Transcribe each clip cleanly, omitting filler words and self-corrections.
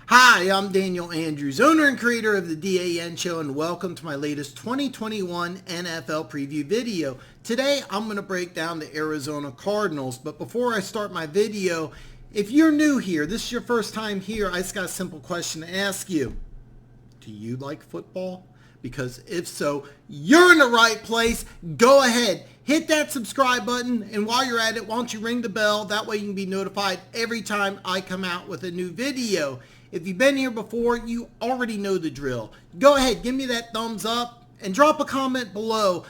Hi, I'm Daniel Andrews, owner and creator of the DAN Show, and welcome to my latest 2021 NFL Preview video. Today, I'm going to break down the Arizona Cardinals, but before I start my video, if you're new here, this is your first time here, I just got a simple question to ask you. Do you like football? Because if so, you're in the right place. Go ahead, hit that subscribe button, and while you're at it, why don't you ring the bell? That way you can be notified every time I come out with a new video. If you've been here before, you already know the drill. Go ahead, give me that thumbs up and drop a comment below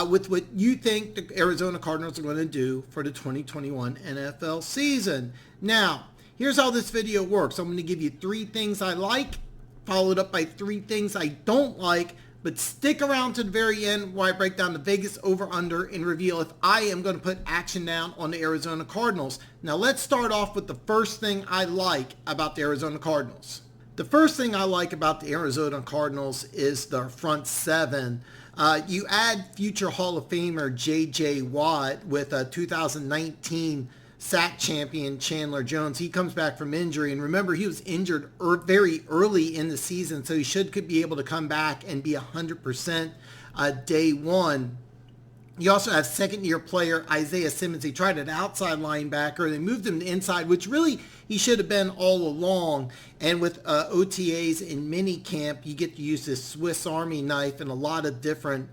with what you think the Arizona Cardinals are going to do for the 2021 NFL season. Now, here's how this video works. I'm going to give you 3 things I like, followed up by 3 things I don't like, but stick around to the very end where I break down the Vegas over-under and reveal if I am going to put action down on the Arizona Cardinals. Now let's start off with the first thing I like about the Arizona Cardinals. The first thing I like about the Arizona Cardinals is their front 7. You add future Hall of Famer J.J. Watt with a 2019 sack champion Chandler Jones. He comes back from injury, and remember, he was injured very early in the season, so he could be able to come back and be 100% day one. You also have second-year player Isaiah Simmons. He tried an outside linebacker. They moved him to inside, which really he should have been all along. And with OTAs in minicamp, you get to use this Swiss Army knife in a lot of different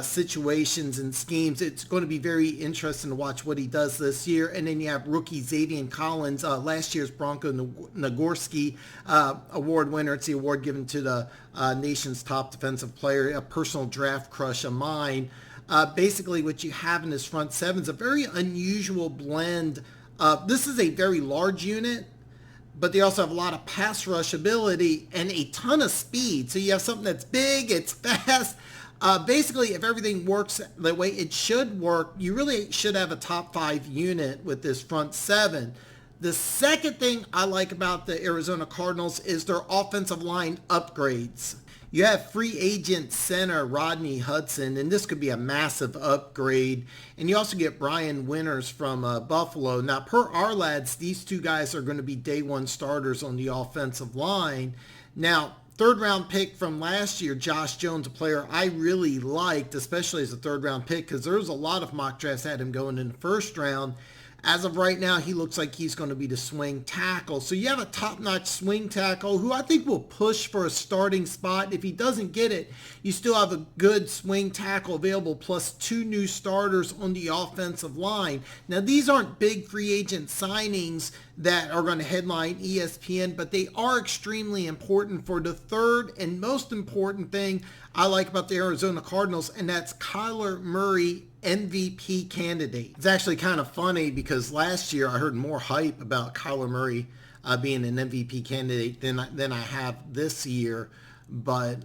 situations and schemes. It's going to be very interesting to watch what he does this year. And then you have rookie Xavier Collins, last year's Bronco Nagorski award winner. It's the award given to the nation's top defensive player, a personal draft crush of mine. Basically, what you have in this front 7 is a very unusual blend. This is a very large unit, but they also have a lot of pass rush ability and a ton of speed. So you have something that's big, it's fast. Basically, if everything works the way it should work, you really should have a top 5 unit with this front 7. The second thing I like about the Arizona Cardinals is their offensive line upgrades. You have free agent center Rodney Hudson, and this could be a massive upgrade. And you also get Brian Winters from Buffalo. Now, per Ourlads, these 2 guys are going to be day one starters on the offensive line. Now, third-round pick from last year, Josh Jones, a player I really liked, especially as a third-round pick, because there was a lot of mock drafts had him going in the first round. As of right now, he looks like he's going to be the swing tackle. So you have a top-notch swing tackle who I think will push for a starting spot. If he doesn't get it, you still have a good swing tackle available, plus 2 new starters on the offensive line. Now, these aren't big free agent signings that are going to headline ESPN, but they are extremely important for the third and most important thing I like about the Arizona Cardinals, and that's Kyler Murray, MVP candidate. It's actually kind of funny because last year I heard more hype about Kyler Murray being an MVP candidate than I have this year, but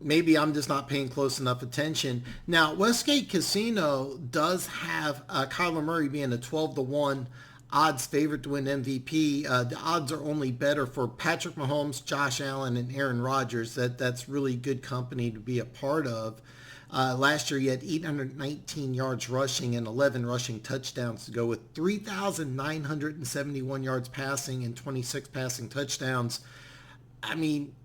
maybe I'm just not paying close enough attention. Now, Westgate Casino does have Kyler Murray being a 12-1 odds favorite to win MVP. The odds are only better for Patrick Mahomes, Josh Allen, and Aaron Rodgers. That's really good company to be a part of. Last year, he had 819 yards rushing and 11 rushing touchdowns to go with 3,971 yards passing and 26 passing touchdowns. I mean,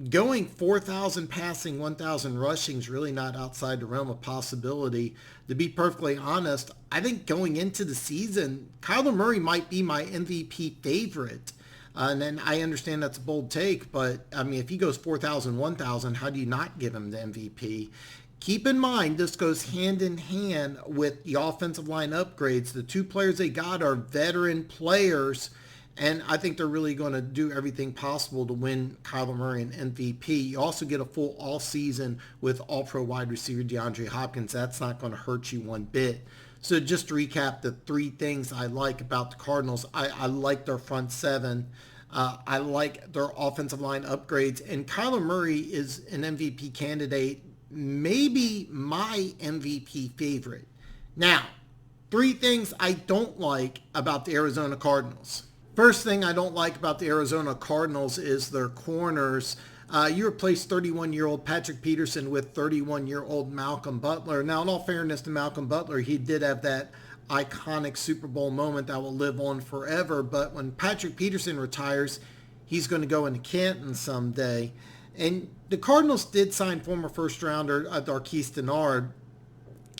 going 4,000 passing, 1,000 rushing is really not outside the realm of possibility. To be perfectly honest, I think going into the season, Kyler Murray might be my MVP favorite. And then I understand that's a bold take, but I mean, if he goes 4,000, 1,000, how do you not give him the MVP? Keep in mind, this goes hand in hand with the offensive line upgrades. The 2 players they got are veteran players, and I think they're really going to do everything possible to win Kyler Murray an MVP. You also get a full all season with all-pro wide receiver DeAndre Hopkins. That's not going to hurt you one bit. So just to recap the 3 things I like about the Cardinals, I like their front 7. I like their offensive line upgrades, and Kyler Murray is an MVP candidate, maybe my MVP favorite. Now, 3 things I don't like about the Arizona Cardinals. First thing I don't like about the Arizona Cardinals is their corners. You replaced 31-year-old Patrick Peterson with 31-year-old Malcolm Butler. Now, in all fairness to Malcolm Butler, he did have that iconic Super Bowl moment that will live on forever. But when Patrick Peterson retires, he's going to go into Canton someday. And the Cardinals did sign former first rounder Darquise Dennard.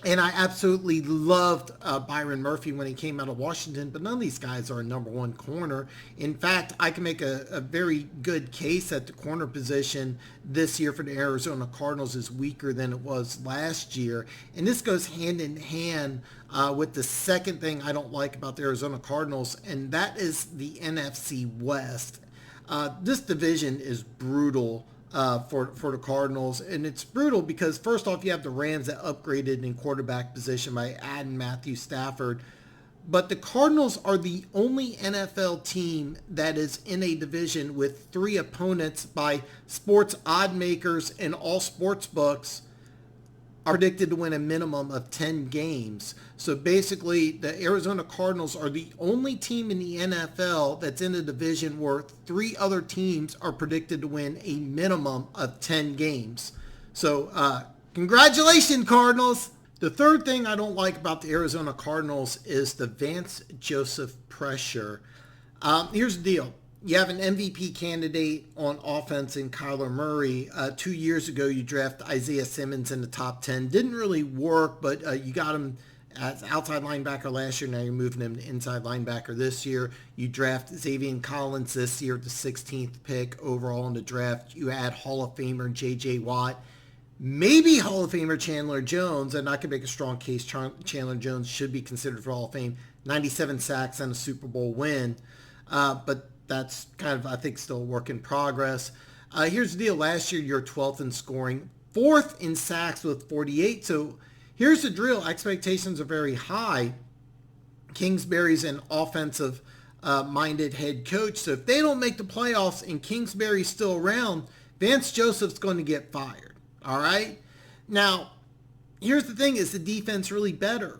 And I absolutely loved Byron Murphy when he came out of Washington, but none of these guys are a number one corner. In fact, I can make a very good case that the corner position this year for the Arizona Cardinals is weaker than it was last year. And this goes hand in hand with the second thing I don't like about the Arizona Cardinals, and that is the NFC West. This division is brutal. For the Cardinals, and it's brutal because first off you have the Rams that upgraded in quarterback position by adding Matthew Stafford, but the Cardinals are the only NFL team that is in a division with 3 opponents by sports odd makers and all sports books are predicted to win a minimum of 10 games. So basically, the Arizona Cardinals are the only team in the NFL that's in a division where 3 other teams are predicted to win a minimum of 10 games. So congratulations, Cardinals. The third thing I don't like about the Arizona Cardinals is the Vance Joseph pressure. Here's the deal. You have an MVP candidate on offense in Kyler Murray. 2 years ago, you drafted Isaiah Simmons in the top 10. Didn't really work, but you got him as outside linebacker last year. Now you're moving him to inside linebacker this year. You draft Xavier Collins this year, the 16th pick overall in the draft. You add Hall of Famer J.J. Watt, maybe Hall of Famer Chandler Jones, and I can make a strong case Chandler Jones should be considered for Hall of Fame. 97 sacks and a Super Bowl win. But that's kind of, I think, still a work in progress. Here's the deal. Last year, you're 12th in scoring, 4th in sacks with 48. So here's the drill. Expectations are very high. Kingsbury's an offensive-minded head coach. So if they don't make the playoffs and Kingsbury's still around, Vance Joseph's going to get fired. All right? Now, here's the thing. Is the defense really better?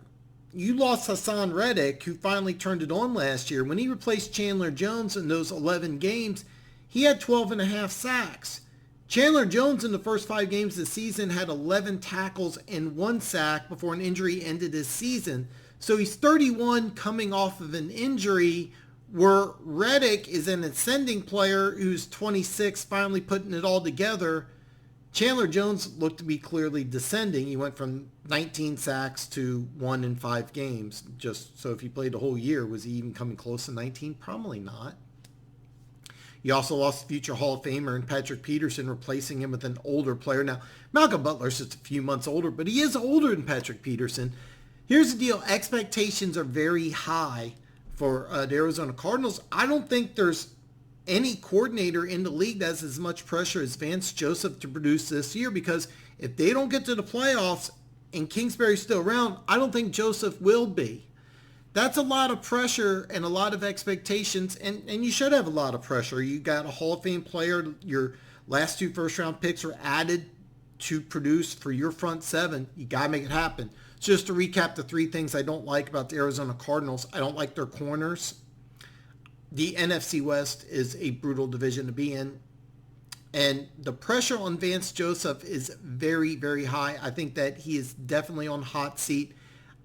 You lost Hassan Reddick, who finally turned it on last year. When he replaced Chandler Jones in those 11 games, he had 12 and a half sacks. Chandler Jones in the first 5 games of the season had 11 tackles and 1 sack before an injury ended his season. So he's 31 coming off of an injury, where Reddick is an ascending player who's 26, finally putting it all together. Chandler Jones looked to be clearly descending. He went from 19 sacks to 1 in 5 games. Just so if he played the whole year, was he even coming close to 19? Probably not. You also lost future Hall of Famer and Patrick Peterson, replacing him with an older player. Now, Malcolm Butler's just a few months older, but he is older than Patrick Peterson. Here's the deal. Expectations are very high for the Arizona Cardinals. I don't think there's any coordinator in the league that has as much pressure as Vance Joseph to produce this year, because if they don't get to the playoffs and Kingsbury's still around, I don't think Joseph will be. That's a lot of pressure and a lot of expectations, and you should have a lot of pressure. You got a Hall of Fame player. Your last 2 first-round picks are added to produce for your front 7. You got to make it happen. So just to recap the 3 things I don't like about the Arizona Cardinals, I don't like their corners. The NFC West is a brutal division to be in. And the pressure on Vance Joseph is very, very high. I think that he is definitely on the hot seat.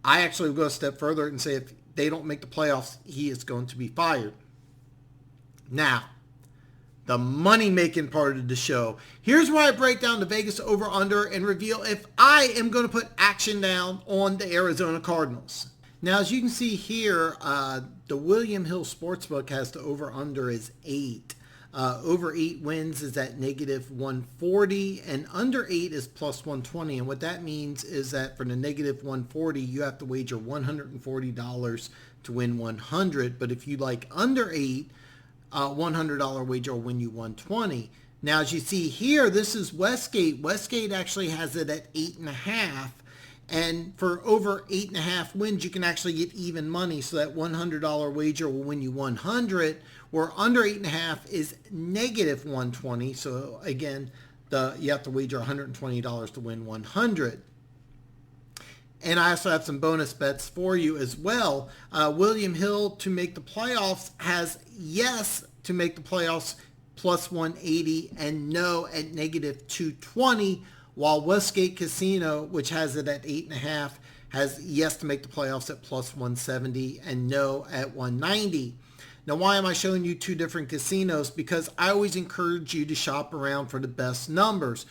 I actually will go a step further and say if they don't make the playoffs, he is going to be fired. Now, the money-making part of the show. Here's where I break down the Vegas over-under and reveal if I am going to put action down on the Arizona Cardinals. Now, as you can see here, the William Hill Sportsbook has the over-under is 8. Over 8 wins is at negative 140, and under 8 is plus 120. And what that means is that for the negative 140, you have to wager $140 to win 100. But if you like under 8, $100 wager will win you 120. Now, as you see here, this is Westgate. Westgate actually has it at 8.5. And for over 8.5 wins, you can actually get even money. So that $100 wager will win you 100, where under 8.5 is negative 120. So again, you have to wager $120 to win 100. And I also have some bonus bets for you as well. William Hill to make the playoffs has yes to make the playoffs plus 180 and no at negative 220. While Westgate Casino, which has it at 8.5, has yes to make the playoffs at plus 170 and no at 190. Now, why am I showing you two different casinos? Because I always encourage you to shop around for the best numbers.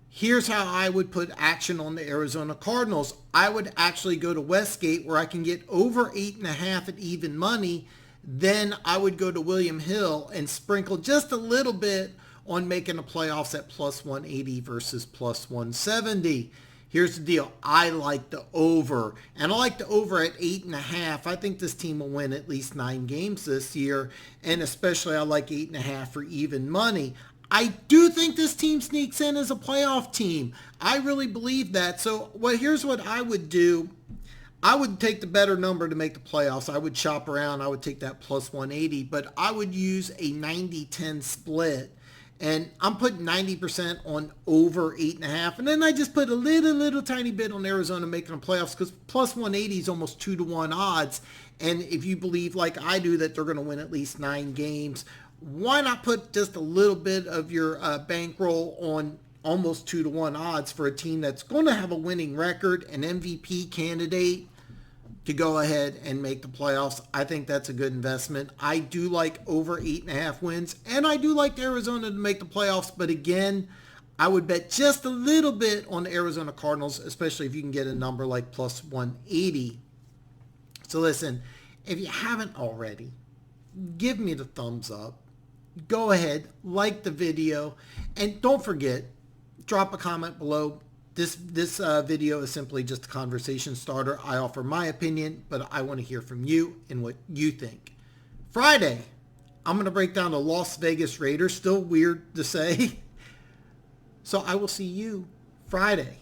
Here's how I would put action on the Arizona Cardinals. I would actually go to Westgate where I can get over 8.5 at even money. Then I would go to William Hill and sprinkle just a little bit on making the playoffs at plus 180 versus plus 170. Here's the deal. I like the over, and I like the over at 8.5. I think this team will win at least 9 games this year, and especially I like 8.5 for even money. I do think this team sneaks in as a playoff team. I really believe that. So here's what I would do. I would take the better number to make the playoffs. I would shop around. I would take that plus 180, but I would use a 90-10 split. And I'm putting 90% on over 8.5. And then I just put a little tiny bit on Arizona making the playoffs because plus 180 is almost 2-1 odds. And if you believe like I do that they're going to win at least 9 games, why not put just a little bit of your bankroll on almost 2-1 odds for a team that's going to have a winning record, an MVP candidate, to go ahead and make the playoffs? I think that's a good investment. I do like over 8.5 wins, and I do like Arizona to make the playoffs. But again, I would bet just a little bit on the Arizona Cardinals, especially if you can get a number like plus 180. So listen, if you haven't already, give me the thumbs up. Go ahead, like the video, and don't forget, drop a comment below. This video is simply just a conversation starter. I offer my opinion, but I want to hear from you and what you think. Friday, I'm going to break down the Las Vegas Raiders. Still weird to say. So I will see you Friday.